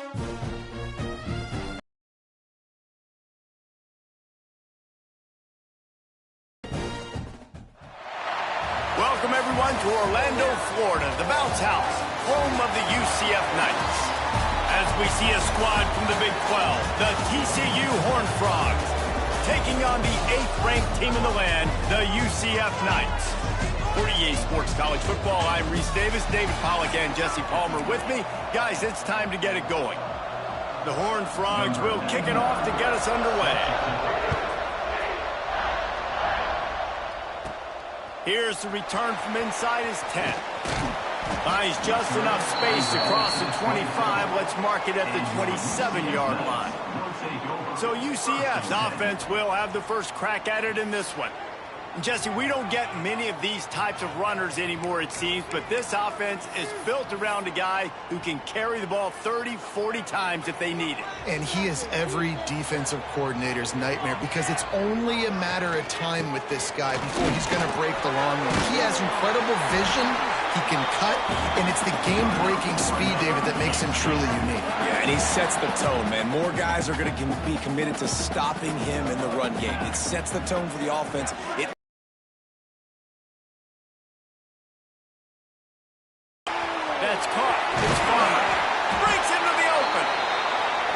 Welcome, everyone, to Orlando, Florida, the bounce house, home of the UCF Knights. As we see a squad from the Big 12, the TCU Horned Frogs, taking on the 8th-ranked team in the land, the UCF Knights. For EA Sports College Football, I'm Reese Davis, David Pollack, and Jesse Palmer with me. Guys, it's time to get it going. The Horned Frogs will kick it off to get us underway. Here's the return from inside his 10. Buys just enough space to cross the 25. Let's mark it at the 27-yard line. So UCF's offense will have the first crack at it in this one. Jesse, we don't get many of these types of runners anymore, it seems, but this offense is built around a guy who can carry the ball 30, 40 times if they need it. And he is every defensive coordinator's nightmare because it's only a matter of time with this guy before he's going to break the long one. He has incredible vision, he can cut, and it's the game-breaking speed, David, that makes him truly unique. Yeah, and he sets the tone, man. More guys are going to be committed to stopping him in the run game. It sets the tone for the offense. That's caught. It's fine. Breaks into the open.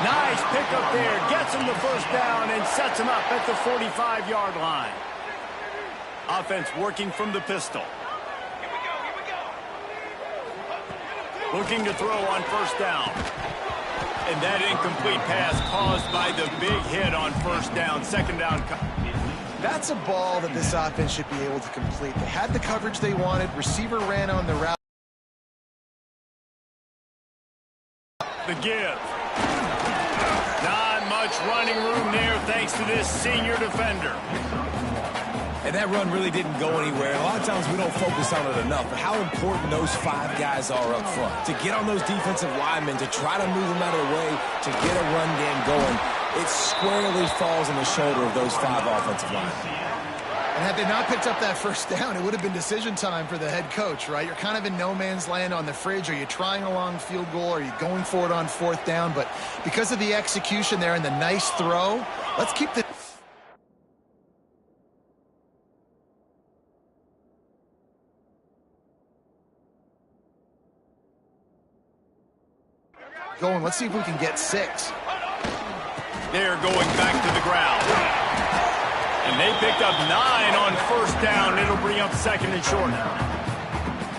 Nice pickup there. Gets him the first down and sets him up at the 45-yard line. Offense working from the pistol. Here we go. Looking to throw on first down. And that incomplete pass caused by the big hit on first down. Second down. That's a ball that this offense should be able to complete. They had the coverage they wanted. Receiver ran on the route. The give. Not much running room there thanks to this senior defender. And that run really didn't go anywhere. A lot of times we don't focus on it enough, but how important those 5 guys are up front. To get on those defensive linemen, to try to move them out of the way, to get a run game going, it squarely falls on the shoulder of those 5 offensive linemen. And had they not picked up that first down, it would have been decision time for the head coach, right? You're kind of in no man's land on the fridge. Are you trying a long field goal? Are you going for it on fourth down? But because of the execution there and the nice throw, let's keep the... going. Let's see if we can get 6. They're going back to the ground. And they picked up 9 on first down. It'll bring up second and short.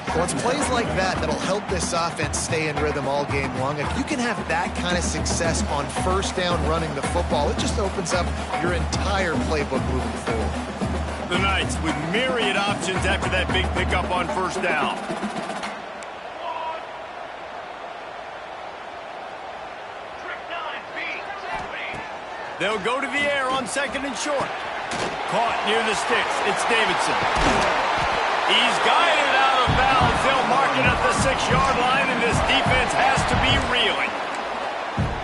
Well, it's plays like that that'll help this offense stay in rhythm all game long. If you can have that kind of success on first down running the football, it just opens up your entire playbook moving forward. The Knights with myriad options after that big pickup on first down. They'll go to the air on second and short. Caught near the sticks. It's Davidson. He's guided out of bounds. They'll mark it at the 6-yard line, and this defense has to be reeling.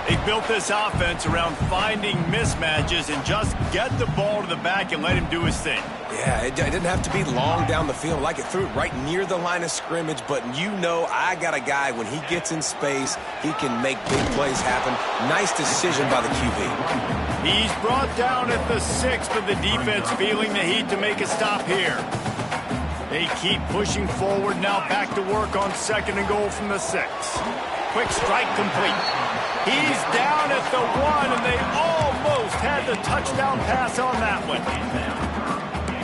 They built this offense around finding mismatches and just get the ball to the back and let him do his thing. Yeah, it didn't have to be long down the field. Like it threw it right near the line of scrimmage, but you know I got a guy, when he gets in space, he can make big plays happen. Nice decision by the QB. He's brought down at the 6, but the defense feeling the heat to make a stop here. They keep pushing forward, now back to work on second and goal from the 6. Quick strike complete. He's down at the 1, and they almost had the touchdown pass on that one.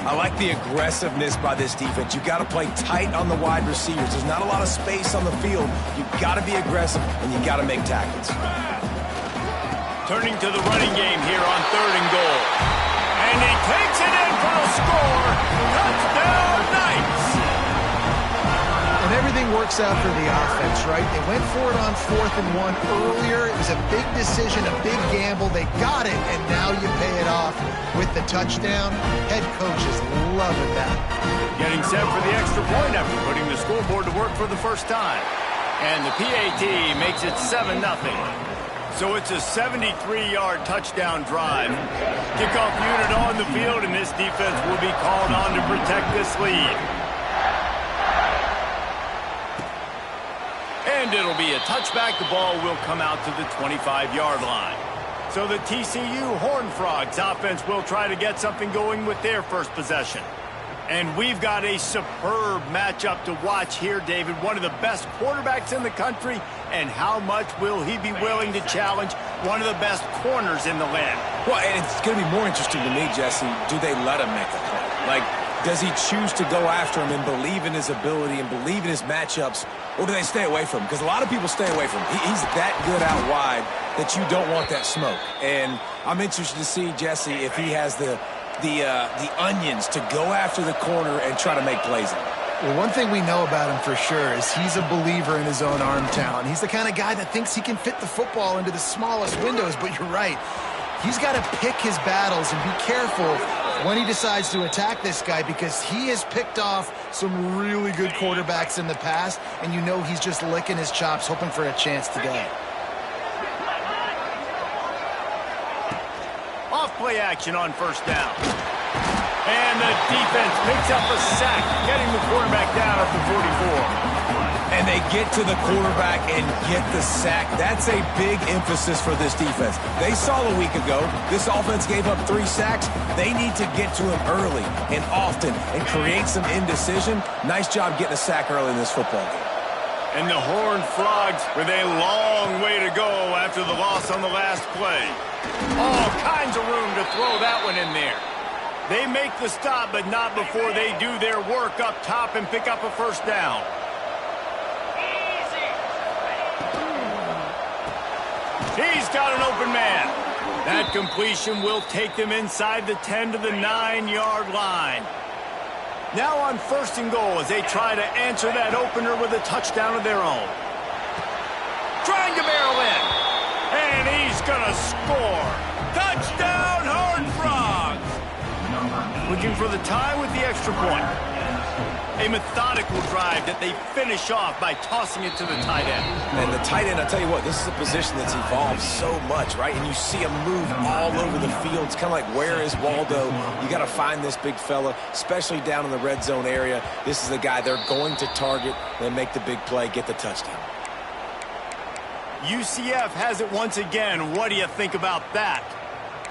I like the aggressiveness by this defense. You got to play tight on the wide receivers. There's not a lot of space on the field. You got to be aggressive, and you got to make tackles. Turning to the running game here on third and goal. And he takes it in for a score. Touchdown, Knights! And everything works out for the offense, right? They went for it on 4th and 1 earlier. It was a big decision, a big gamble. They got it, and now you pay it off with the touchdown. Head coach is loving that. Getting set for the extra point after putting the scoreboard to work for the first time. And the PAT makes it 7-0. So it's a 73-yard touchdown drive. Kickoff unit on the field, and this defense will be called on to protect this lead. And And it'll be a touchback. The ball will come out to the 25-yard line. So the TCU Horned Frogs offense will try to get something going with their first possession. And we've got a superb matchup to watch here, David. One of the best quarterbacks in the country. And how much will he be willing to challenge one of the best corners in the land? Well, and it's going to be more interesting to me, Jesse, do they let him make a play? Like, does he choose to go after him and believe in his ability and believe in his matchups, or do they stay away from him? Because a lot of people stay away from him. He's that good out wide that you don't want that smoke. And I'm interested to see, Jesse, if he has the onions to go after the corner and try to make plays in it. Well, one thing we know about him for sure is he's a believer in his own arm talent. He's the kind of guy that thinks he can fit the football into the smallest windows, but you're right. He's got to pick his battles and be careful when he decides to attack this guy, because he has picked off some really good quarterbacks in the past, and you know he's just licking his chops hoping for a chance today. Off-play action on first down. And the defense picks up a sack, getting the quarterback down at the 44. And they get to the quarterback and get the sack. That's a big emphasis for this defense. They saw a week ago this offense gave up 3 sacks. They need to get to him early and often and create some indecision. Nice job getting a sack early in this football game. And the Horned Frogs with a long way to go after the loss on the last play. All kinds of room to throw that one in there. They make the stop, but not before they do their work up top and pick up a first down. He's got an open man. That completion will take them inside the 10 to the 9-yard line. Now on first and goal as they try to answer that opener with a touchdown of their own. Trying to barrel in. And he's going to score. Touchdown, Horned Frogs. Looking for the tie with the extra point. A methodical drive that they finish off by tossing it to the tight end. And the tight end, I'll tell you what, this is a position that's evolved so much, right? And you see him move all over the field. It's kind of like, where is Waldo? You got to find this big fella, especially down in the red zone area. This is the guy they're going to target. They make the big play, get the touchdown. UCF has it once again. What do you think about that?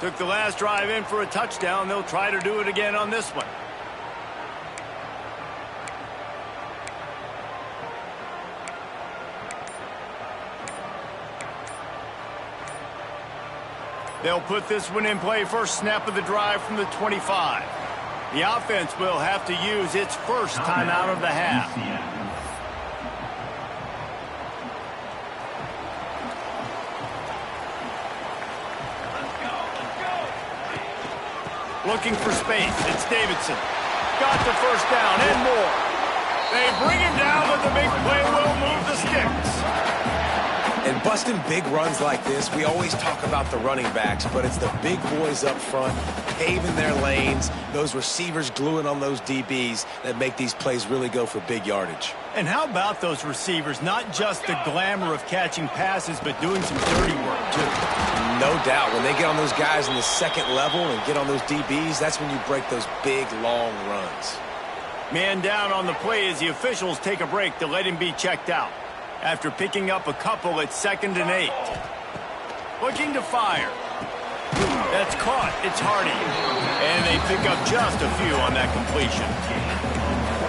Took the last drive in for a touchdown. They'll try to do it again on this one. They'll put this one in play. First snap of the drive from the 25. The offense will have to use its first timeout of the half. Looking for space. It's Davidson. Got the first down and more. They bring him down, but the big play will move the sticks. And busting big runs like this, we always talk about the running backs, but it's the big boys up front, paving their lanes, those receivers gluing on those DBs that make these plays really go for big yardage. And how about those receivers? Not just the glamour of catching passes, but doing some dirty work, too. No doubt. When they get on those guys in the second level and get on those DBs, that's when you break those big, long runs. Man down on the play as the officials take a break to let him be checked out. After picking up a couple at 2nd and 8. Looking to fire. That's caught. It's Hardy. And they pick up just a few on that completion.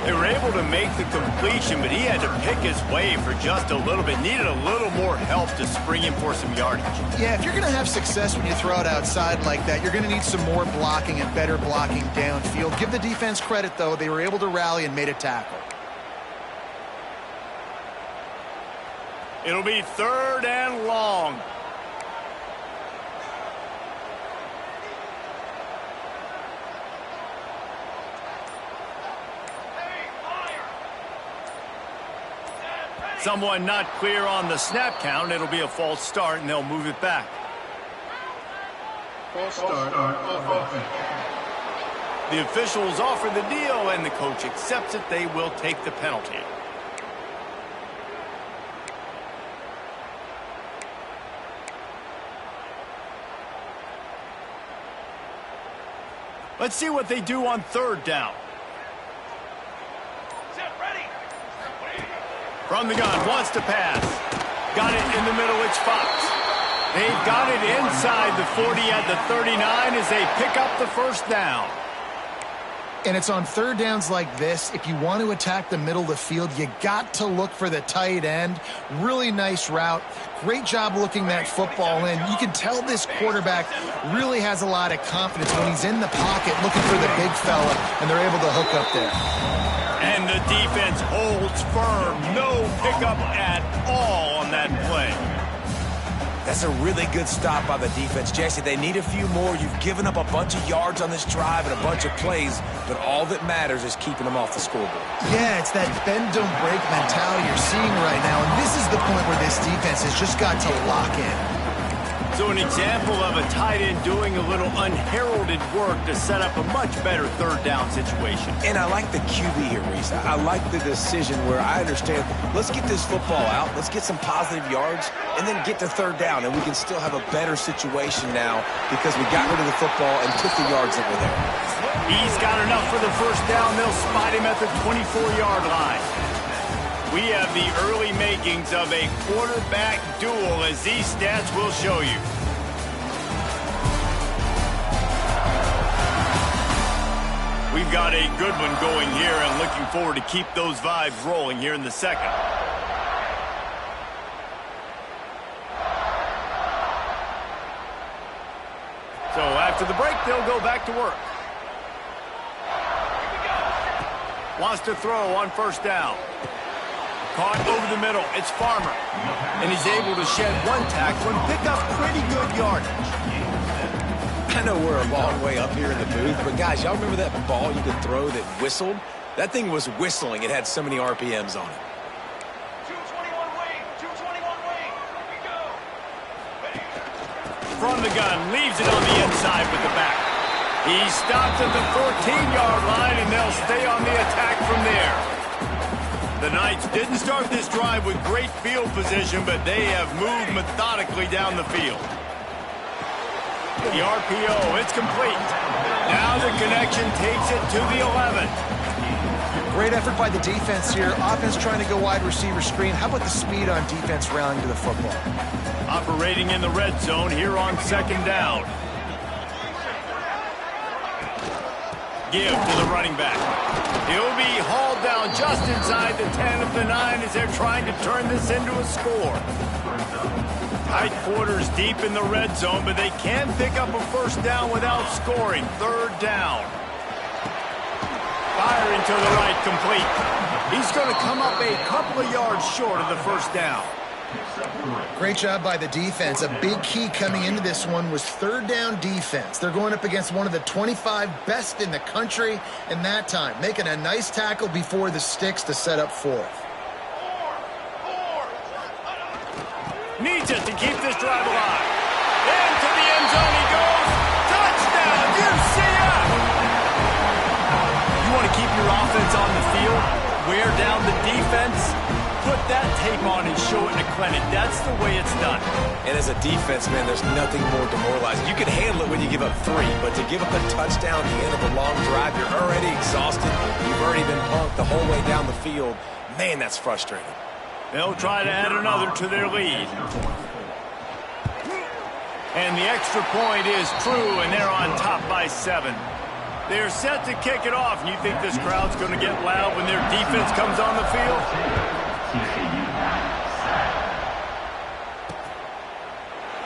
They were able to make the completion, but he had to pick his way for just a little bit. Needed a little more help to spring him for some yardage. Yeah, if you're going to have success when you throw it outside like that, you're going to need some more blocking and better blocking downfield. Give the defense credit, though. They were able to rally and made a tackle. It'll be 3rd and long. Someone not clear on the snap count. It'll be a false start, and they'll move it back. False start on offense. The officials offer the deal, and the coach accepts it. They will take the penalty. Let's see what they do on 3rd down. From the gun, wants to pass. Got it in the middle, it's Fox. They've got it inside the 40 at the 39 as they pick up the first down. And it's on third downs like this. If you want to attack the middle of the field, you got to look for the tight end. Really nice route. Great job looking that football in. You can tell this quarterback really has a lot of confidence when he's in the pocket looking for the big fella, and they're able to hook up there. And the defense holds firm. No pickup at all on that play. That's a really good stop by the defense. Jesse, they need a few more. You've given up a bunch of yards on this drive and a bunch of plays, but all that matters is keeping them off the scoreboard. Yeah, it's that bend, don't break mentality you're seeing right now, and this is the point where this defense has just got to lock in. So an example of a tight end doing a little unheralded work to set up a much better third down situation. And I like the QB here, Reese. I like the decision where I understand, let's get this football out, let's get some positive yards, and then get to third down, and we can still have a better situation now because we got rid of the football and took the yards that were there. He's got enough for the first down. They'll spot him at the 24-yard line. We have the early makings of a quarterback duel, as these stats will show you. We've got a good one going here and looking forward to keep those vibes rolling here in the second. So after the break, they'll go back to work. Wants to throw on first down. Caught over the middle. It's Farmer. And he's able to shed one tackle and pick up pretty good yardage. I know we're a long way up here in the booth, but guys, y'all remember that ball you could throw that whistled? That thing was whistling. It had so many RPMs on it. 221 wing, 221 wing. Here we go. From the gun, leaves it on the inside with the back. He stopped at the 14-yard line, and they'll stay on the attack from there. The Knights didn't start this drive with great field position, but they have moved methodically down the field. The RPO, it's complete. Now the connection takes it to the 11. Great effort by the defense here. Offense trying to go wide receiver screen. How about the speed on defense rallying to the football? Operating in the red zone here on second down. Give to the running back. He'll be hauled down just inside the 10 of the 9 as they're trying to turn this into a score. Tight quarters deep in the red zone, but they can pick up a first down without scoring. Third down. Firing to the right, complete. He's going to come up a couple of yards short of the first down. Great job by the defense. A big key coming into this one was third down defense. They're going up against one of the 25 best in the country in that time, making a nice tackle before the sticks to set up fourth. Needs it to keep this drive alive. Into the end zone he goes. Touchdown, UCF! You want to keep your offense on the field? Wear down the defense? Put that tape on and show it in a clinic. That's the way it's done. And as a defense, man, there's nothing more demoralizing. You can handle it when you give up 3, but to give up a touchdown at the end of a long drive, you're already exhausted. You've already been punked the whole way down the field. Man, that's frustrating. They'll try to add another to their lead. And the extra point is true, and they're on top by 7. They're set to kick it off, and you think this crowd's going to get loud when their defense comes on the field?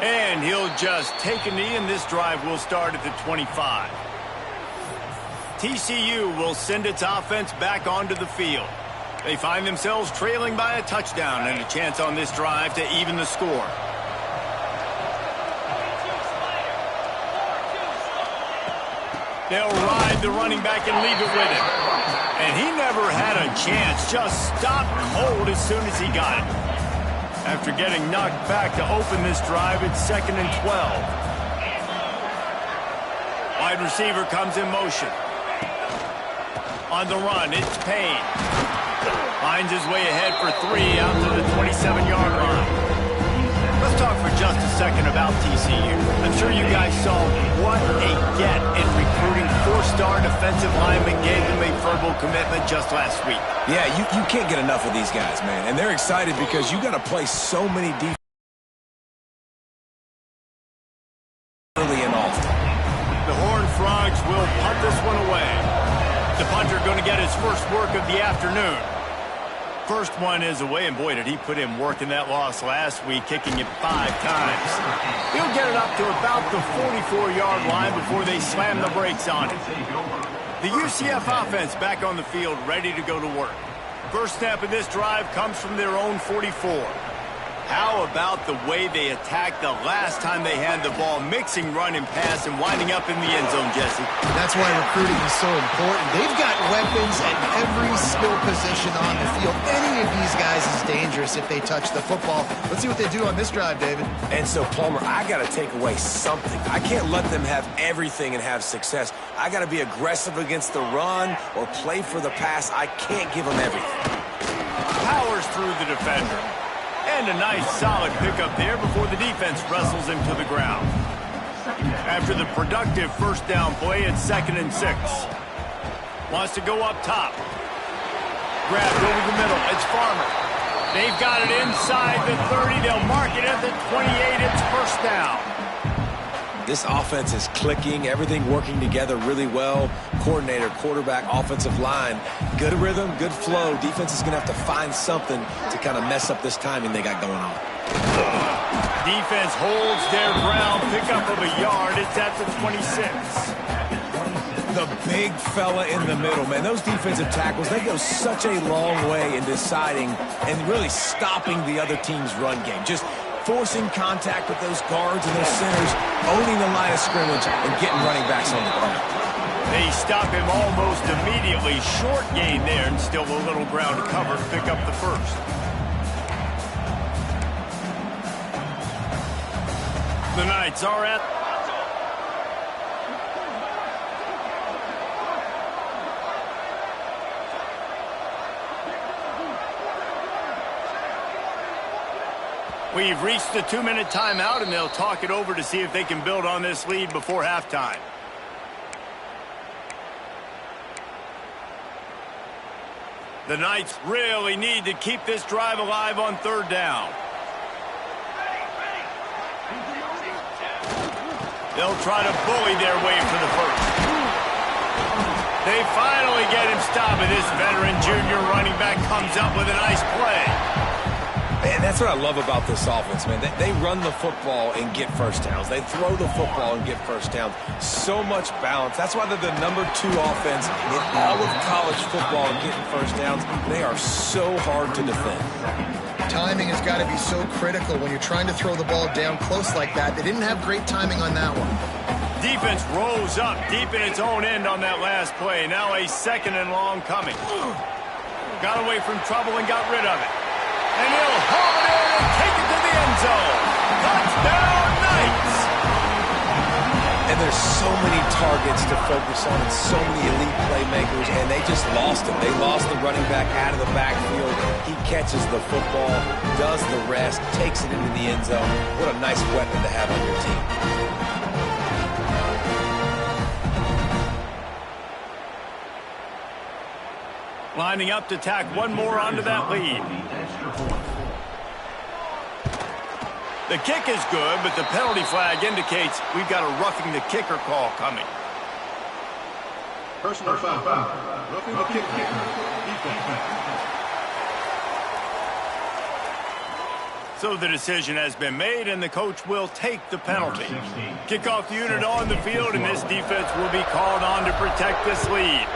And he'll just take a knee, and this drive will start at the 25. TCU will send its offense back onto the field. They find themselves trailing by a touchdown and a chance on this drive to even the score. They'll ride the running back and leave it with him. And he never had a chance, just stopped cold as soon as he got it. After getting knocked back to open this drive, it's 2nd and 12. Wide receiver comes in motion. On the run, it's Payne. Finds his way ahead for 3 out to the 27-yard line. Let's talk for just a second about TCU. I'm sure you guys saw what a get in recruiting 4-star defensive lineman gave them a verbal commitment just last week. Yeah, you can't get enough of these guys, man. And they're excited because you got to play so many defense early and often. The Horned Frogs will punt this one away. The punter going to get his first work of the afternoon. First one is away, and boy, did he put in work in that loss last week, kicking it 5 times. He'll get it up to about the 44-yard line before they slam the brakes on it. The UCF offense back on the field, ready to go to work. First snap of this drive comes from their own 44. How about the way they attacked the last time they had the ball, mixing run and pass and winding up in the end zone, Jesse? That's why recruiting is so important. They've got weapons at every skill position on the field. Any of these guys is dangerous if they touch the football. Let's see what they do on this drive, David. And so, Palmer, I got to take away something. I can't let them have everything and have success. I got to be aggressive against the run or play for the pass. I can't give them everything. Powers through the defender. And a nice, solid pickup there before the defense wrestles him to the ground. After the productive first down play, it's 2nd and 6. Wants to go up top. Grabbed over the middle. It's Farmer. They've got it inside the 30. They'll mark it at the 28. It's first down. This offense is clicking, everything working together really well. Coordinator, quarterback, offensive line, good rhythm, good flow. Defense is going to have to find something to kind of mess up this timing they got going on. Defense holds their ground, pickup of a yard. It's at the 26. The big fella in the middle, man. Those defensive tackles, they go such a long way in deciding and really stopping the other team's run game. Just forcing contact with those guards and those centers, owning the line of scrimmage, and getting running backs on the ground. They stop him almost immediately. Short gain there, and still a little ground to cover to pick up the first. The Knights are at... We've reached the 2-minute timeout, and they'll talk it over to see if they can build on this lead before halftime. The Knights really need to keep this drive alive on 3rd down. They'll try to bully their way for the first. They finally get him stopped, and this veteran junior running back comes up with a nice play. And that's what I love about this offense, man. They run the football and get first downs. They throw the football and get first downs. So much balance. That's why they're the #2 offense in all of college football and getting first downs. They are so hard to defend. Timing has got to be so critical when you're trying to throw the ball down close like that. They didn't have great timing on that one. Defense rolls up deep in its own end on that last play. Now a 2nd and long coming. Got away from trouble and got rid of it. And he'll haul it in and take it to the end zone. Touchdown, Knights! And there's so many targets to focus on and so many elite playmakers, and they just lost him. They lost the running back out of the backfield. He catches the football, does the rest, takes it into the end zone. What a nice weapon to have on your team. Lining up to tack one more onto that lead. The kick is good, but the penalty flag indicates we've got a roughing the kicker call coming. Personal foul. Roughing the kicker. Defense. So the decision has been made, and the coach will take the penalty. Kickoff unit on the field, and this defense will be called on to protect this lead.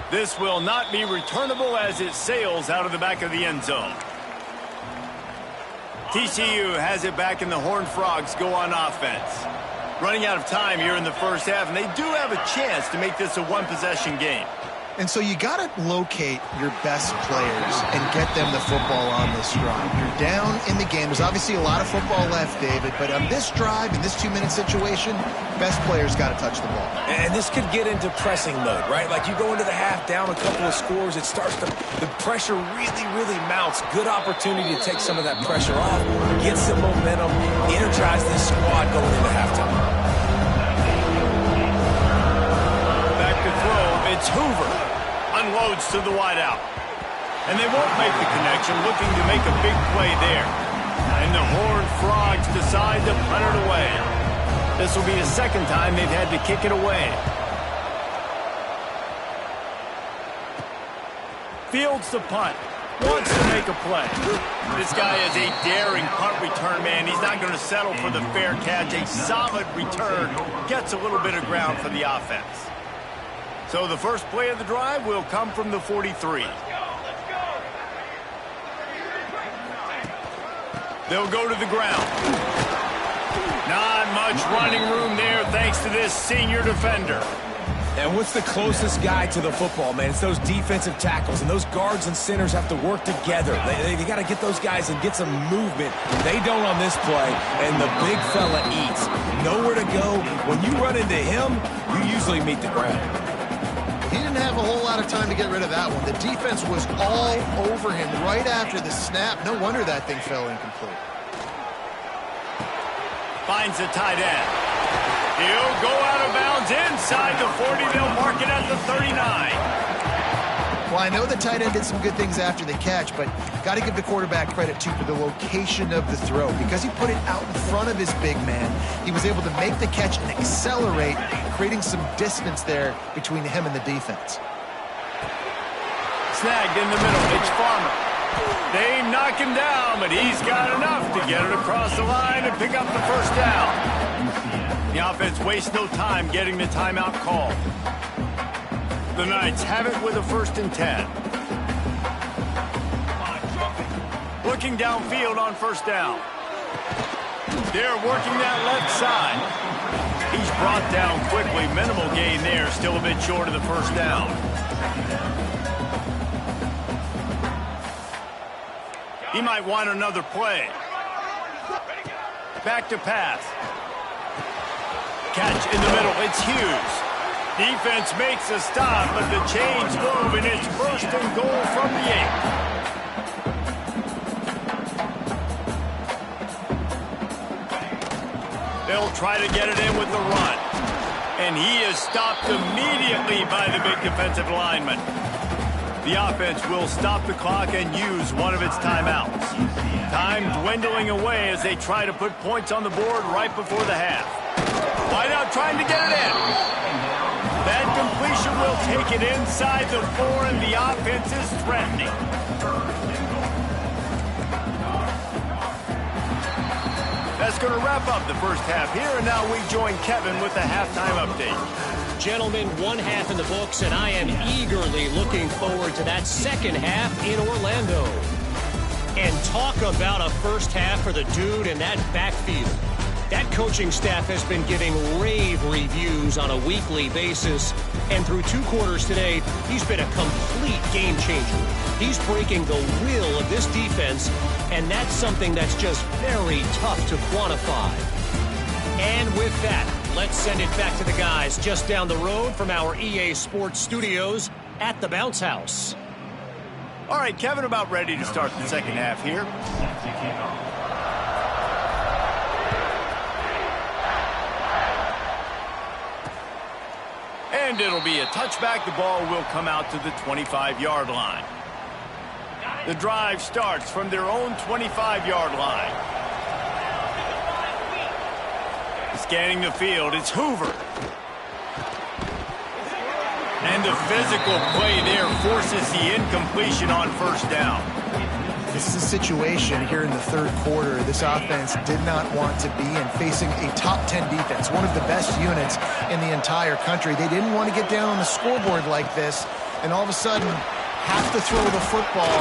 This will not be returnable as it sails out of the back of the end zone. TCU has it back, and the Horned Frogs go on offense. Running out of time here in the first half, and they do have a chance to make this a one-possession game. And so you got to locate your best players and get them the football on this drive. You're down in the game. There's obviously a lot of football left, David, but on this drive, in this 2-minute situation, best players got to touch the ball. And this could get into pressing mode, right? Like you go into the half down a couple of scores, it starts to, the pressure really mounts. Good opportunity to take some of that pressure off, get some momentum, energize this squad going into halftime. It's Hoover. Unloads to the wideout. And they won't make the connection, looking to make a big play there. And the Horned Frogs decide to punt it away. This will be the second time they've had to kick it away. Fields the punt. Wants to make a play. This guy is a daring punt return man. He's not going to settle for the fair catch. A solid return. Gets a little bit of ground for the offense. So the first play of the drive will come from the 43. They'll go to the ground. Not much running room there thanks to this senior defender. And what's the closest guy to the football, man? It's those defensive tackles, and those guards and centers have to work together. They got to get those guys and get some movement. They don't on this play, and the big fella eats. Nowhere to go. When you run into him, you usually meet the ground. He didn't have a whole lot of time to get rid of that one. The defense was all over him right after the snap. No wonder that thing fell incomplete. Finds the tight end. He'll go out of bounds inside the 40. They'll mark it at the 39. Well, I know the tight end did some good things after the catch, but got to give the quarterback credit, too, for the location of the throw. Because he put it out in front of his big man, he was able to make the catch and accelerate, creating some distance there between him and the defense. Snagged in the middle. It's Farmer. They knock him down, but he's got enough to get it across the line and pick up the first down. The offense wastes no time getting the timeout call. The Knights have it with a 1st and 10. Looking downfield on 1st down. They're working that left side. He's brought down quickly. Minimal gain there. Still a bit short of the 1st down. He might want another play. Back to pass. Catch in the middle. It's Hughes. Defense makes a stop, but the chains move, and it's 1st and goal from the 8. They'll try to get it in with the run. And he is stopped immediately by the big defensive lineman. The offense will stop the clock and use one of its timeouts. Time dwindling away as they try to put points on the board right before the half. Wideout trying to get it in. That completion will take it inside the 4, and the offense is threatening. That's going to wrap up the first half here, and now we join Kevin with the halftime update. Gentlemen, one half in the books, and I am eagerly looking forward to that second half in Orlando. And talk about a first half for the dude in that backfield. That coaching staff has been giving rave reviews on a weekly basis, and through 2 quarters today, he's been a complete game changer. He's breaking the will of this defense, and that's something that's just very tough to quantify. And with that, let's send it back to the guys just down the road from our EA Sports studios at the Bounce House. All right, Kevin, about ready to start the second half here. And it'll be a touchback. The ball will come out to the 25-yard line. The drive starts from their own 25-yard line. Scanning the field, it's Hoover. And the physical play there forces the incompletion on 1st down. This is a situation here in the 3rd quarter this offense did not want to be in, facing a top 10 defense, one of the best units in the entire country. They didn't want to get down on the scoreboard like this and all of a sudden have to throw the football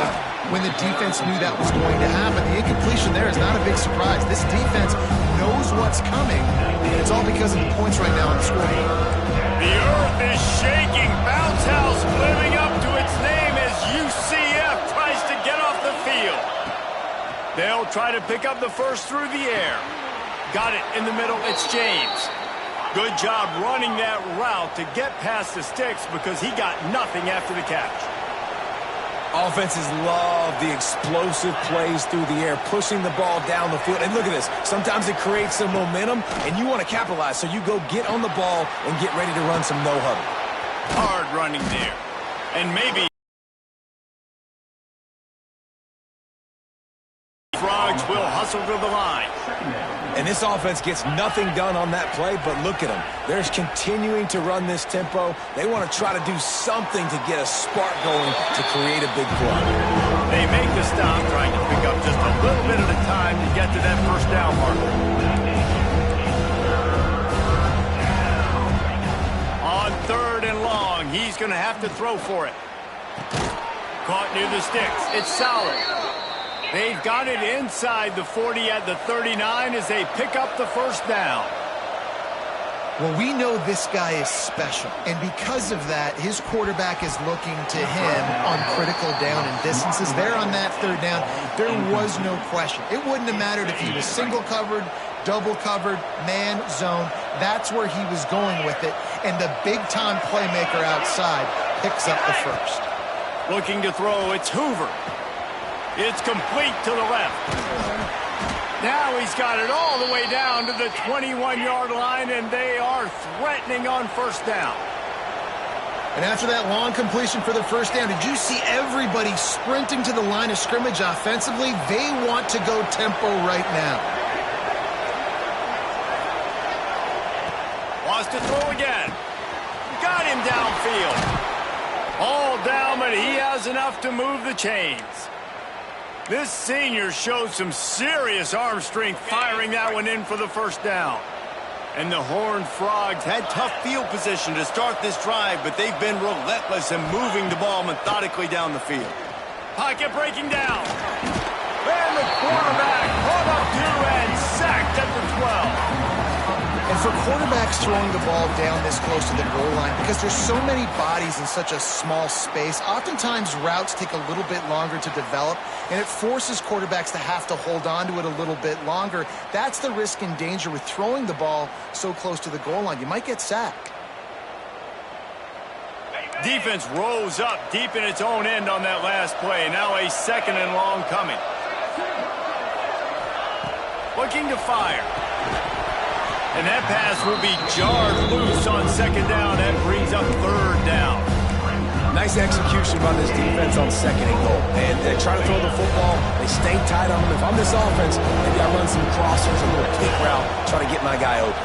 when the defense knew that was going to happen. The incompletion there is not a big surprise. This defense knows what's coming, and it's all because of the points right now on the scoreboard. The earth is shaking. Bounce House living up to its name as UCF tries to get off the field. They'll try to pick up the first through the air. Got it in the middle. It's James. Good job running that route to get past the sticks because he got nothing after the catch. Offenses love the explosive plays through the air, pushing the ball down the field. And look at this. Sometimes it creates some momentum, and you want to capitalize. So you go get on the ball and get ready to run some no-huddle. Hard running there. And maybe Frogs will hustle to the line. And this offense gets nothing done on that play, but look at them. They're continuing to run this tempo. They want to try to do something to get a spark going to create a big play. They make the stop, trying to pick up just a little bit at a time to get to that first down marker. On 3rd and long, he's going to have to throw for it. Caught near the sticks. It's solid. They've got it inside the 40 at the 39 as they pick up the first down. Well, we know this guy is special, and because of that, his quarterback is looking to him on critical down and distances. There on that 3rd down, there was no question. It wouldn't have mattered if he was single covered, double covered, man, zone. That's where he was going with it, and the big-time playmaker outside picks up the first. Looking to throw, it's Hoover. It's complete to the left. Now he's got it all the way down to the 21-yard line, and they are threatening on first down. And after that long completion for the first down, did you see everybody sprinting to the line of scrimmage offensively? They want to go tempo right now. Wants to throw again. Got him downfield. All down, but he has enough to move the chains. This senior showed some serious arm strength firing that one in for the first down. And the Horned Frogs had tough field position to start this drive, but they've been relentless in moving the ball methodically down the field. Pocket breaking down. And the quarterback caught up to and sacked at the 12. And for quarterbacks throwing the ball down this close to the goal line, because there's so many bodies in such a small space, oftentimes routes take a little bit longer to develop, and it forces quarterbacks to have to hold on to it a little bit longer. That's the risk and danger with throwing the ball so close to the goal line. You might get sacked. Defense rose up deep in its own end on that last play. Now a 2nd and long coming. Looking to fire. And that pass will be jarred loose on 2nd down. That brings up 3rd down. Nice execution by this defense on 2nd and goal. And they try to throw the football. They stay tight on them. If I'm this offense, maybe I run some crossers, a little kick route, try to get my guy open.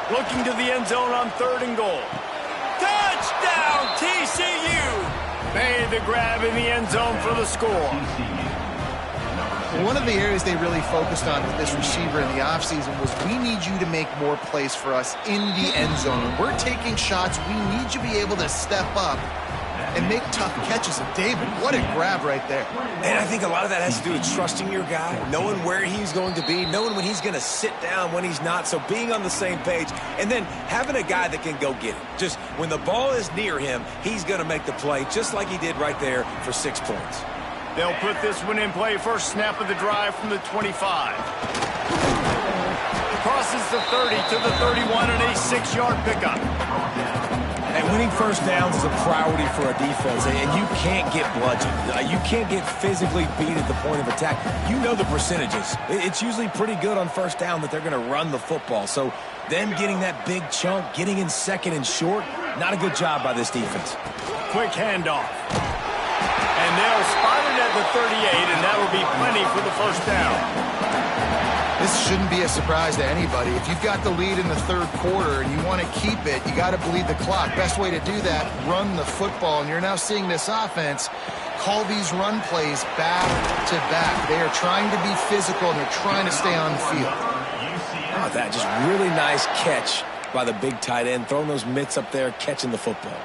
Looking to the end zone on 3rd and goal. Touchdown, TCU! Made the grab in the end zone for the score. One of the areas they really focused on with this receiver in the offseason was we need you to make more plays for us in the end zone. When we're taking shots, we need you to be able to step up and make tough catches. And David, what a grab right there. And I think a lot of that has to do with trusting your guy, knowing where he's going to be, knowing when he's going to sit down, when he's not, so being on the same page, and then having a guy that can go get it. Just when the ball is near him, he's going to make the play, just like he did right there for 6 points. They'll put this one in play. First snap of the drive from the 25. Crosses the 30 to the 31 and a 6-yard pickup. And winning first downs is a priority for a defense, and you can't get bludgeoned. You can't get physically beat at the point of attack. You know the percentages. It's usually pretty good on first down that they're going to run the football. So them getting that big chunk, getting in 2nd and short, not a good job by this defense. Quick handoff. And they'll spot it at the 38, and that will be plenty for the first down. This shouldn't be a surprise to anybody. If you've got the lead in the 3rd quarter and you want to keep it, you got to bleed the clock. Best way to do that, run the football. And you're now seeing this offense call these run plays back to back. They are trying to be physical, and they're trying to stay on the field. Oh, that just really nice catch by the big tight end, throwing those mitts up there, catching the football.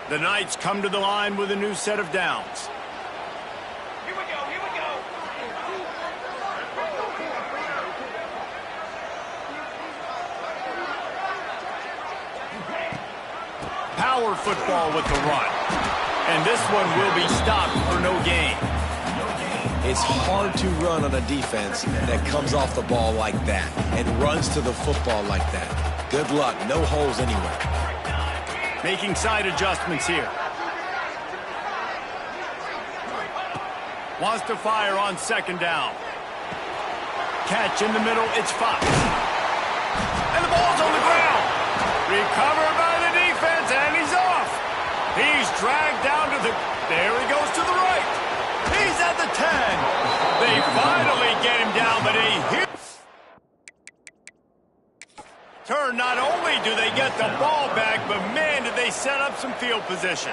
The Knights come to the line with a new set of downs. Here we go, here we go. Power football with the run. And this one will be stopped for no gain. It's hard to run on a defense that comes off the ball like that and runs to the football like that. Good luck. No holes anywhere. Making side adjustments here. Wants to fire on 2nd down. Catch in the middle. It's Fox. And the ball's on the ground. Recovered by the defense, and he's off. He's dragged down to the... There he goes to the right. He's at the 10. They finally get him down, but turn, not only do they get the ball back, but man, did they set up some field position.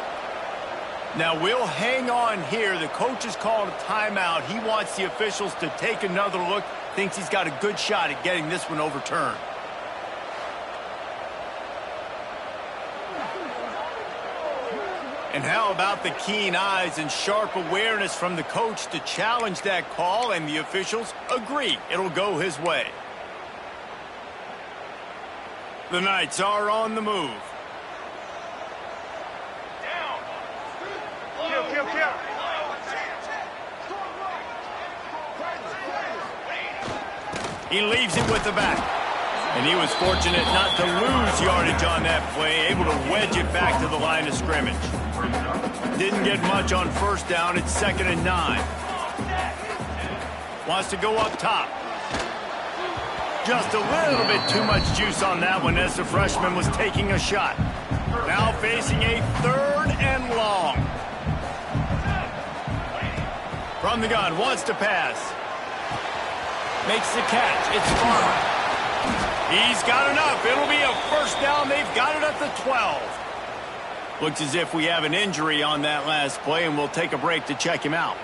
Now we'll hang on here. The coach has called a timeout. He wants the officials to take another look. Thinks he's got a good shot at getting this one overturned. And how about the keen eyes and sharp awareness from the coach to challenge that call, and the officials agree it'll go his way. The Knights are on the move. Kill. He leaves it with the back. And he was fortunate not to lose yardage on that play, able to wedge it back to the line of scrimmage. Didn't get much on first down. It's 2nd and 9. Wants to go up top. Just a little bit too much juice on that one as the freshman was taking a shot. Now facing a 3rd and long. From the gun, wants to pass. Makes the catch. It's far. He's got enough. It'll be a first down. They've got it at the 12. Looks as if we have an injury on that last play, and we'll take a break to check him out.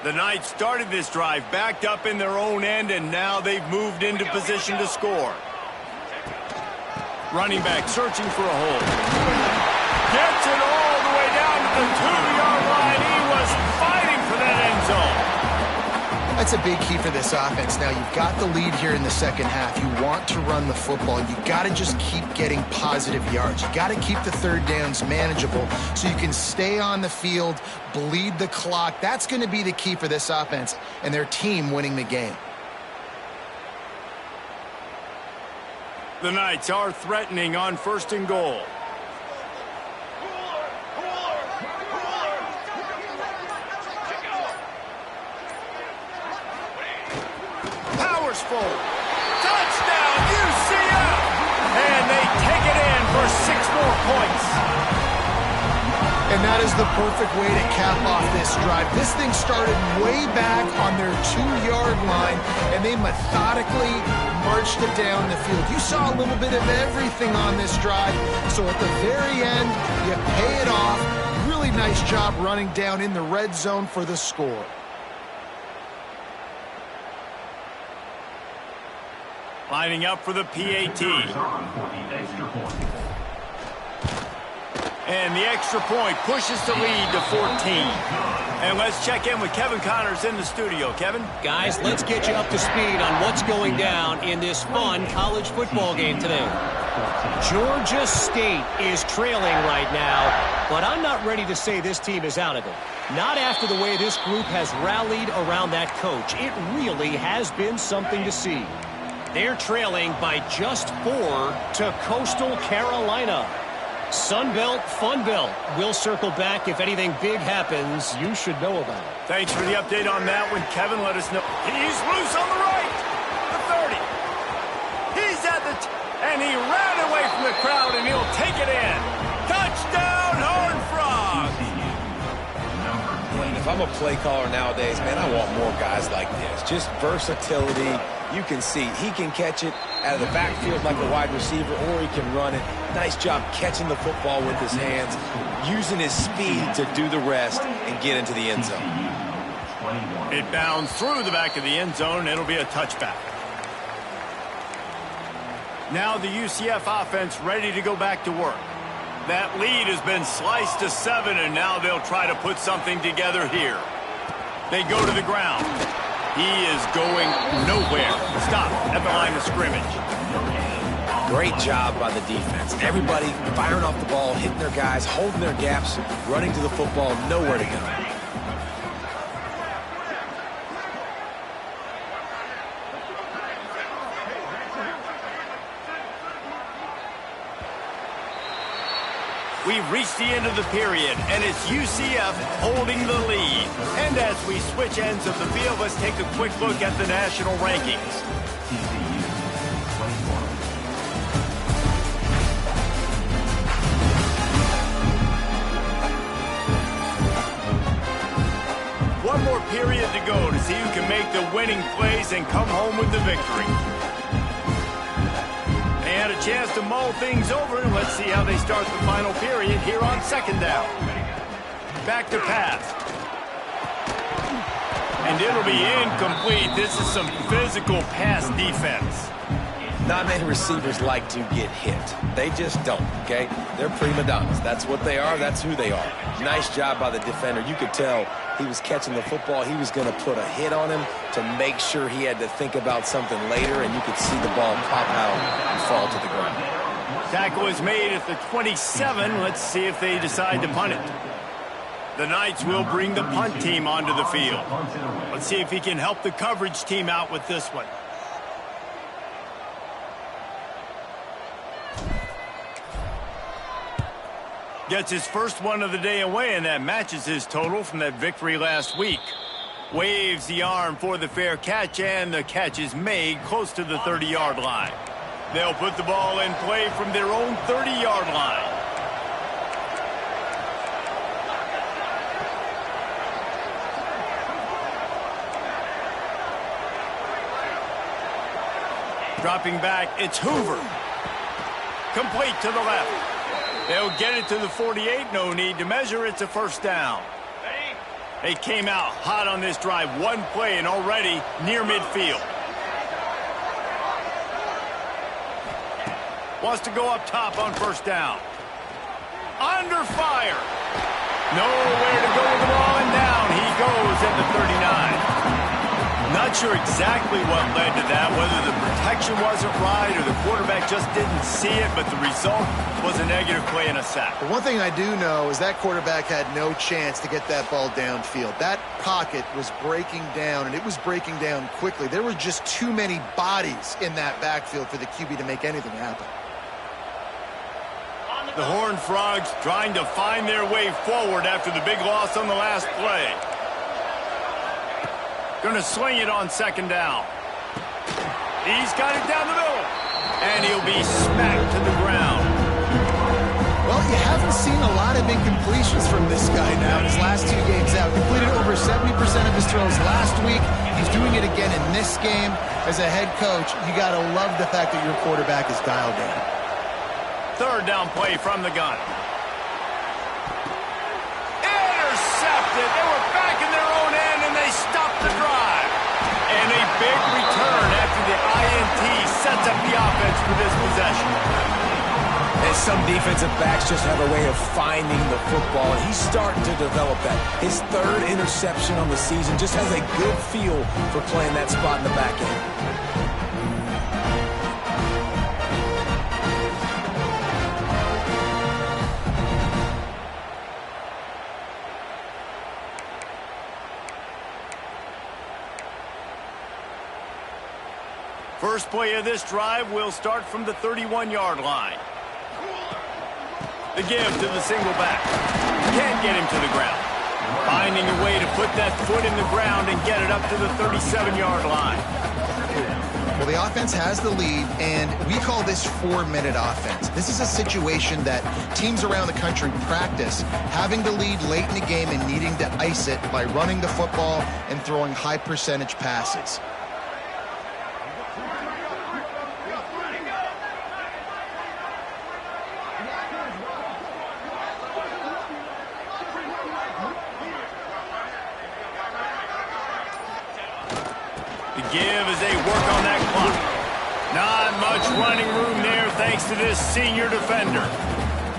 The Knights started this drive backed up in their own end, and now they've moved into position to score. Running back searching for a hole. Gets it all the way down to the 2-yard line. He was fighting for that end zone. That's a big key for this offense. Now, you've got the lead here in the second half. You want to run the football. You got to just keep getting positive yards. You got to keep the third downs manageable so you can stay on the field, bleed the clock. That's going to be the key for this offense and their team winning the game. The Knights are threatening on 1st and goal. Powers forward. Touchdown, UCF! And they take it in for 6 more points. And that is the perfect way to cap off this drive. This thing started way back on their 2-yard line, and they methodically marched it down the field. You saw a little bit of everything on this drive, so at the very end, you pay it off. Really nice job running down in the red zone for the score. Lining up for the PAT. And the extra point pushes the lead to 14. And let's check in with Kevin Connors in the studio. Kevin? Guys, let's get you up to speed on what's going down in this fun college football game today. Georgia State is trailing right now, but I'm not ready to say this team is out of it. Not after the way this group has rallied around that coach. It really has been something to see. They're trailing by just 4 to Coastal Carolina. Sunbelt, Funbelt. We'll circle back if anything big happens you should know about it. Thanks for the update on that one, Kevin. Let us know. He's loose on the right. The 30. He's at the... and he ran away from the crowd, and he'll take it in. Touchdown, Horned Frogs. And if I'm a play caller nowadays, man, I want more guys like this. Just versatility. You can see he can catch it out of the backfield like a wide receiver, or he can run it. Nice job catching the football with his hands, using his speed to do the rest and get into the end zone. It bounds through the back of the end zone. It'll be a touchback. Now the UCF offense ready to go back to work. That lead has been sliced to 7, and now they'll try to put something together here. They go to the ground. He is going nowhere. Stop at the line of scrimmage. Great job by the defense. Everybody firing off the ball, hitting their guys, holding their gaps, running to the football, nowhere to go. We've reached the end of the period, and it's UCF holding the lead. And as we switch ends of the field, let's take a quick look at the national rankings. One more period to go to see who can make the winning plays and come home with the victory. They had a chance to mull things over, and let's see how they start the final period here on second down. Back to pass. And it'll be incomplete. This is some physical pass defense. Not many receivers like to get hit. They just don't, okay? They're prima donnas. That's what they are. That's who they are. Nice job by the defender. You could tell he was catching the football. He was going to put a hit on him to make sure he had to think about something later, and you could see the ball pop out and fall to the ground. Tackle is made at the 27. Let's see if they decide to punt it. The Knights will bring the punt team onto the field. Let's see if he can help the coverage team out with this one. Gets his first one of the day away, and that matches his total from that victory last week. Waves the arm for the fair catch, and the catch is made close to the 30-yard line. They'll put the ball in play from their own 30-yard line. Dropping back, it's Hoover. Complete to the left. They'll get it to the 48. No need to measure. It's a first down. They came out hot on this drive. One play and already near midfield. Wants to go up top on first down. Under fire. Nowhere to go with the ball, and down he goes at the 39. Not sure exactly what led to that, whether the protection wasn't right or the quarterback just didn't see it, but the result was a negative play and a sack. But one thing I do know is that quarterback had no chance to get that ball downfield. That pocket was breaking down, and it was breaking down quickly. There were just too many bodies in that backfield for the QB to make anything happen. The Horned Frogs trying to find their way forward after the big loss on the last play. Going to swing it on second down. He's got it down the middle. And he'll be smacked to the ground. Well, you haven't seen a lot of incompletions from this guy now in his last 2 games out. Completed over 70% of his throws last week. He's doing it again in this game. As a head coach, you got to love the fact that your quarterback is dialed in. Third down play from the gun. Intercepted. They were back in their own end, and they stopped the drive. And a big return after the INT sets up the offense for this possession. And some defensive backs just have a way of finding the football, and he's starting to develop that. His third interception on the season just has a good feel for playing that spot in the back end. First play of this drive will start from the 31-yard line. The give to the single back. Can't get him to the ground. Finding a way to put that foot in the ground and get it up to the 37-yard line. Well, the offense has the lead, and we call this 4-minute offense. This is a situation that teams around the country practice, having the lead late in the game and needing to ice it by running the football and throwing high-percentage passes. Give as they work on that clock. Not much running room there thanks to this senior defender.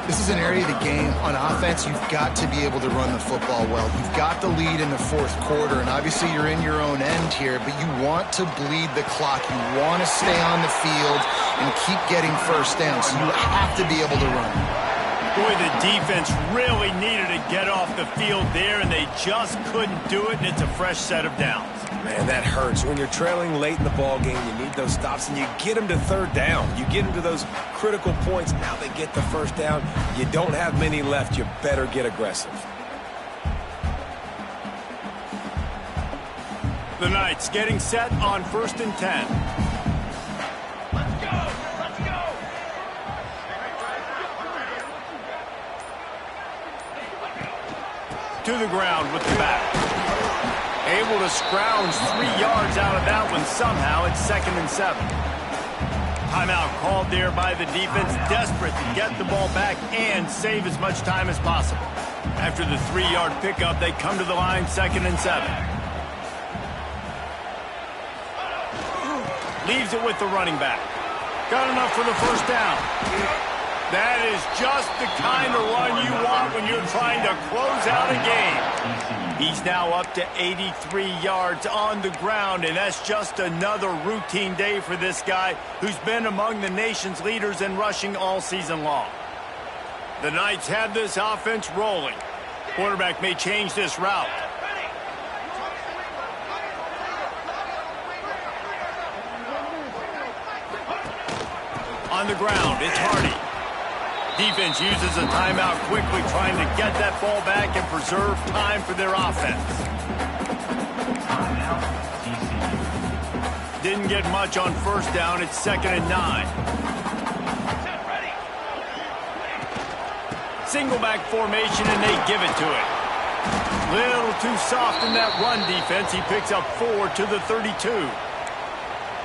This is an area of the game on offense you've got to be able to run the football well. You've got the lead in the fourth quarter, and obviously you're in your own end here, but you want to bleed the clock. You want to stay on the field and keep getting first down, so you have to be able to run. Boy, the defense really needed to get off the field there, and they just couldn't do it, and it's a fresh set of downs. Man, that hurts. When you're trailing late in the ball game, you need those stops, and you get them to third down. You get them to those critical points. Now they get the first down. You don't have many left. You better get aggressive. The Knights getting set on 1st and 10. Let's go! Let's go! To the ground with the back. Able to scrounge 3 yards out of that one somehow. It's 2nd and 7. Timeout called there by the defense, desperate to get the ball back and save as much time as possible. After the 3-yard pickup, they come to the line, 2nd and 7. Leaves it with the running back. Got enough for the first down. That is just the kind of run you want when you're trying to close out a game. He's now up to 83 yards on the ground, and that's just another routine day for this guy who's been among the nation's leaders in rushing all season long. The Knights have this offense rolling. Quarterback may change this route. On the ground, it's Hardy. Defense uses a timeout quickly, trying to get that ball back and preserve time for their offense. Didn't get much on first down. It's 2nd and 9. Single back formation, and they give it to it. Little too soft in that run defense. He picks up 4 to the 32.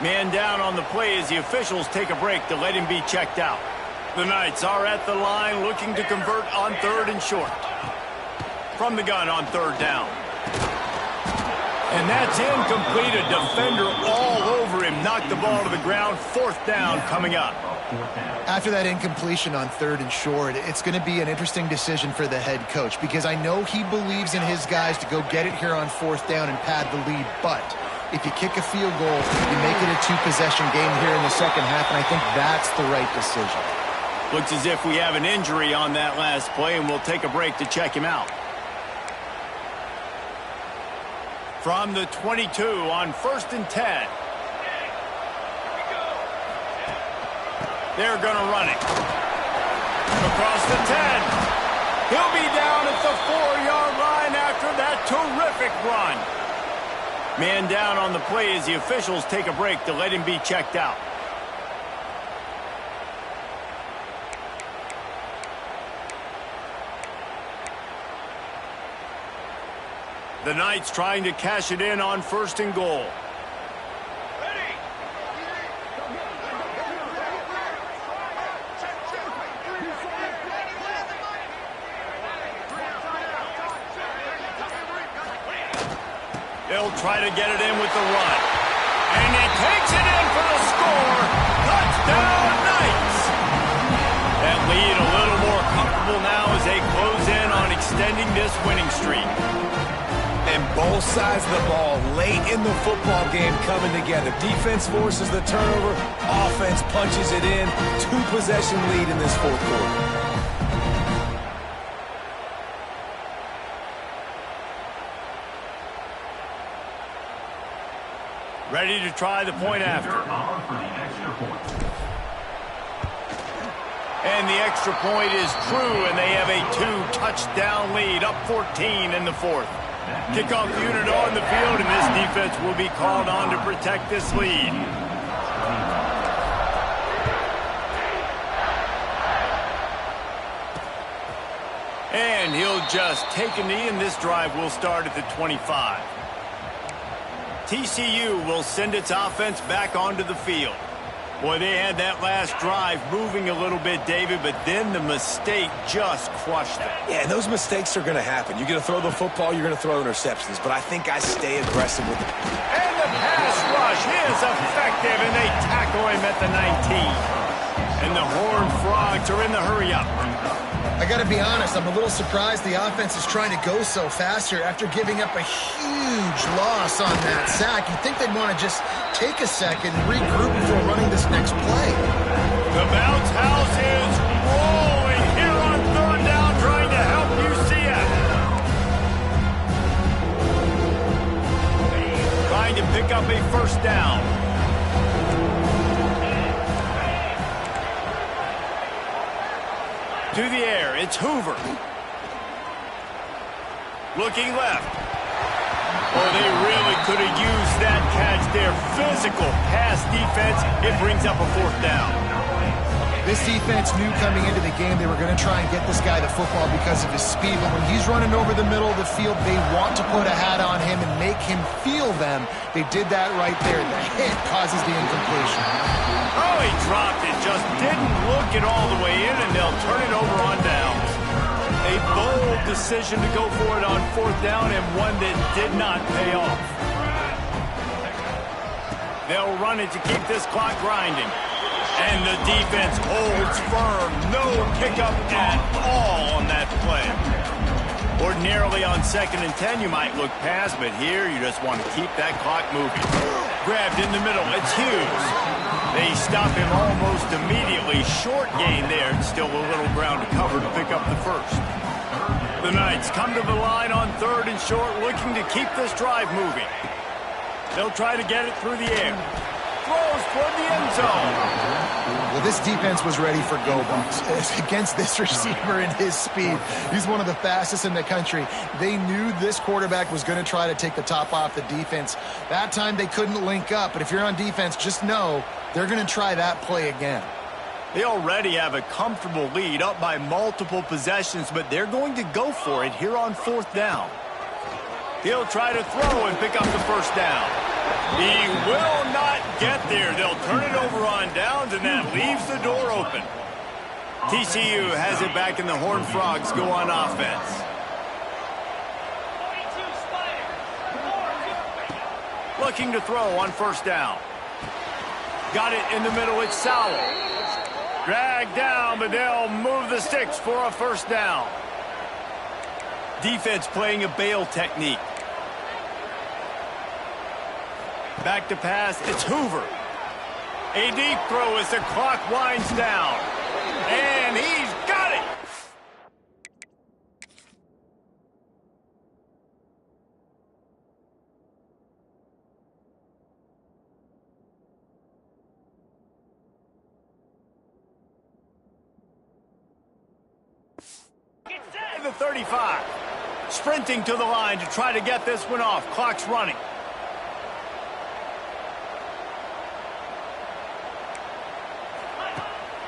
Man down on the play as the officials take a break to let him be checked out. The Knights are at the line looking to convert on 3rd and short. From the gun on 3rd down. And that's incomplete. A defender all over him. Knocked the ball to the ground. 4th down coming up. After that incompletion on 3rd and short, it's going to be an interesting decision for the head coach, because I know he believes in his guys to go get it here on 4th down and pad the lead, but if you kick a field goal, you make it a 2-possession game here in the second half, and I think that's the right decision. Looks as if we have an injury on that last play, and we'll take a break to check him out. From the 22 on 1st and 10. They're going to run it. Across the 10. He'll be down at the 4-yard line after that terrific run. Man down on the play as the officials take a break to let him be checked out. The Knights trying to cash it in on 1st and goal. They'll try to get it in with the run. And he takes it in for the score. Touchdown, Knights! That lead a little more comfortable now as they close in on extending this winning streak. And both sides of the ball late in the football game coming together. Defense forces the turnover. Offense punches it in. 2-possession lead in this 4th quarter. Ready to try the point after. And the extra point is true, and they have a 2-touchdown lead, up 14 in the 4th. Kickoff unit on the field, and this defense will be called on to protect this lead. And he'll just take a knee, and this drive will start at the 25. TCU will send its offense back onto the field. Boy, they had that last drive moving a little bit, David, but then the mistake just crushed them. Yeah, those mistakes are going to happen. You're going to throw the football, you're going to throw interceptions, but I think I stay aggressive with it. And the pass rush is effective, and they tackle him at the 19. And the Horned Frogs are in the hurry-up. I got to be honest, I'm a little surprised the offense is trying to go so fast here after giving up a huge loss on that sack. You'd think they'd want to just take a second and regroup before running this next play. The bounce house is rolling here on 3rd To the air, it's Hoover. Looking left. Oh, they really could have used that catch there. Physical pass defense. It brings up a 4th down. This defense knew coming into the game they were going to try and get this guy the football because of his speed, but when he's running over the middle of the field, they want to put a hat on him and make him feel them. They did that right there. The hit causes the incompletion. Oh, he dropped it. Just didn't look it all the way in, and they'll turn it over on downs. A bold decision to go for it on 4th down, and one that did not pay off. They'll run it to keep this clock grinding. And the defense holds firm. No pickup at all on that play. Ordinarily on 2nd and 10, you might look past, but here you just want to keep that clock moving. Grabbed in the middle. It's Hughes. They stop him almost immediately. Short gain there. Still a little ground to cover to pick up the 1st. The Knights come to the line on 3rd and short, looking to keep this drive moving. They'll try to get it through the air. Throws toward the end zone. Well, this defense was ready for go-bucks against this receiver and his speed. He's one of the fastest in the country. They knew this quarterback was going to try to take the top off the defense. That time they couldn't link up, but if you're on defense, just know they're going to try that play again. They already have a comfortable lead up by multiple possessions, but they're going to go for it here on 4th down. He'll try to throw and pick up the 1st down. He will not get there. They'll turn it over on downs, and that leaves the door open. TCU has it back, and the Horned Frogs go on offense. Looking to throw on 1st down. Got it in the middle. It's Sowell. Dragged down, but they'll move the sticks for a 1st down. Defense playing a bail technique. Back to pass, it's Hoover. A deep throw as the clock winds down. And he's got it! The 35. Sprinting to the line to try to get this one off. Clock's running.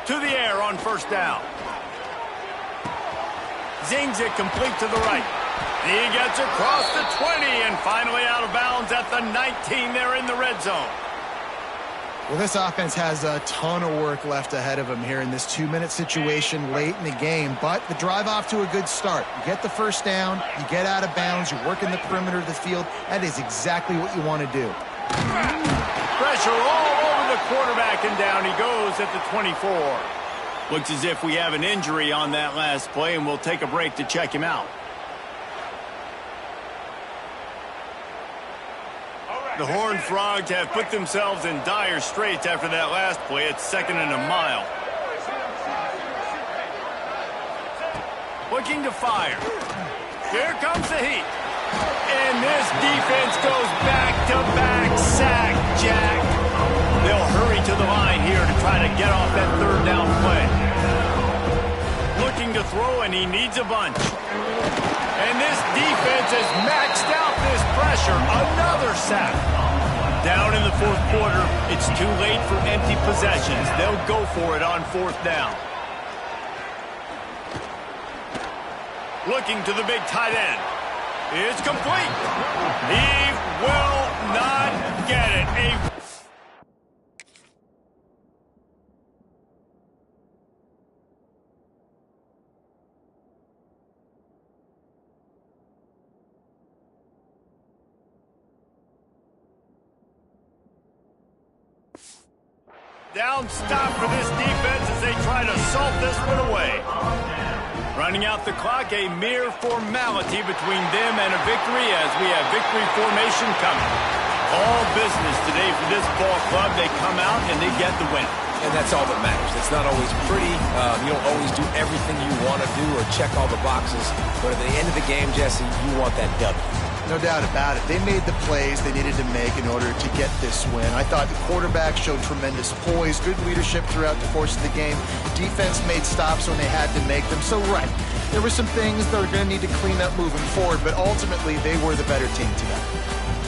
To the air on 1st down. Zings it complete to the right. He gets across the 20 and finally out of bounds at the 19 there in the red zone. Well, this offense has a ton of work left ahead of them here in this 2-minute situation late in the game, but the drive off to a good start. You get the 1st down, you get out of bounds, you work in the perimeter of the field. That is exactly what you want to do. Pressure all over the quarterback, and down he goes at the 24. Looks as if we have an injury on that last play, and we'll take a break to check him out. The Horned Frogs have put themselves in dire straits after that last play. It's 2nd and a mile. Looking to fire. Here comes the heat. And this defense goes back-to-back sack, Jack. They'll hurry to the line here to try to get off that 3rd down play. Looking to throw, and he needs a bunch. And this defense has maxed out this pressure. Another sack. Down in the 4th quarter, it's too late for empty possessions. They'll go for it on 4th down. Looking to the big tight end. It's complete. He will not get it. Down stop for this defense as they try to salt this one away. Running out the clock, a mere formality between them and a victory as we have victory formation coming. All business today for this ball club. They come out and they get the win. And that's all that matters. It's not always pretty. You don't always do everything you want to do or check all the boxes. But at the end of the game, Jesse, you want that W. No doubt about it. They made the plays they needed to make in order to get this win. I thought the quarterback showed tremendous poise, good leadership throughout the course of the game. Defense made stops when they had to make them. So, right, there were some things they're going to need to clean up moving forward, but ultimately they were the better team today.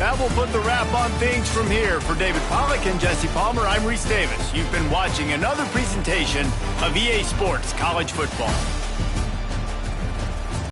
That will put the wrap on things from here. For David Pollack and Jesse Palmer, I'm Reese Davis. You've been watching another presentation of EA Sports College Football.